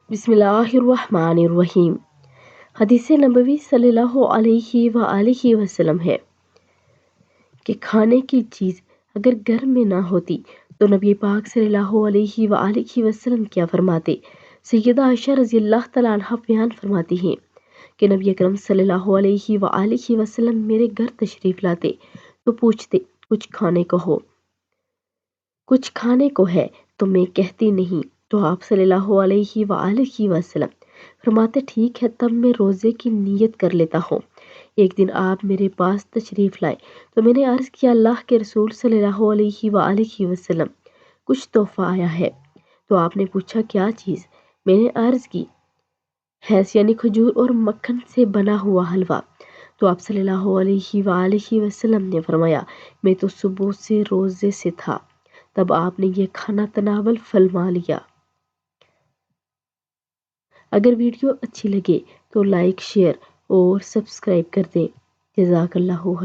بسم اللہ الرحمن الرحیم۔ حدیث نبوی صلی اللہ علیہ وآلہ وسلم ہے کہ کھانے کی چیز اگر گھر میں نہ ہوتی تو نبی پاک صلی اللہ علیہ وآلہ وسلم کیا فرماتے؟ سیدہ عائشہ رضی اللہ تعالیٰ عنہ بیان فرماتی ہیں کہ نبی اکرم صلی اللہ علیہ وآلہ وسلم میرے گھر تشریف لاتے تو پوچھتے کچھ کھانے کو ہے تو میں کہتی نہیں، تو آپ صلی اللہ علیہ وآلہ وسلم فرماتے ٹھیک ہے، تب میں روزے کی نیت کر لیتا ہوں۔ ایک دن آپ میرے پاس تشریف لائے تو میں نے عرض کیا اللہ کے رسول صلی اللہ علیہ وآلہ وسلم کچھ تحفہ آیا ہے۔ تو آپ نے پوچھا کیا چیز؟ میں نے عرض کی حیث یعنی کھجور اور مکھن سے بنا ہوا حلوہ۔ تو آپ صلی اللہ علیہ وآلہ وسلم نے فرمایا میں تو صبح سے روزے سے تھا، تب آپ نے یہ کھانا تناول فرما لیا۔ اگر ویڈیو اچھی لگے تو لائک، شیئر اور سبسکرائب کر دیں۔ جزاک اللہ خیر۔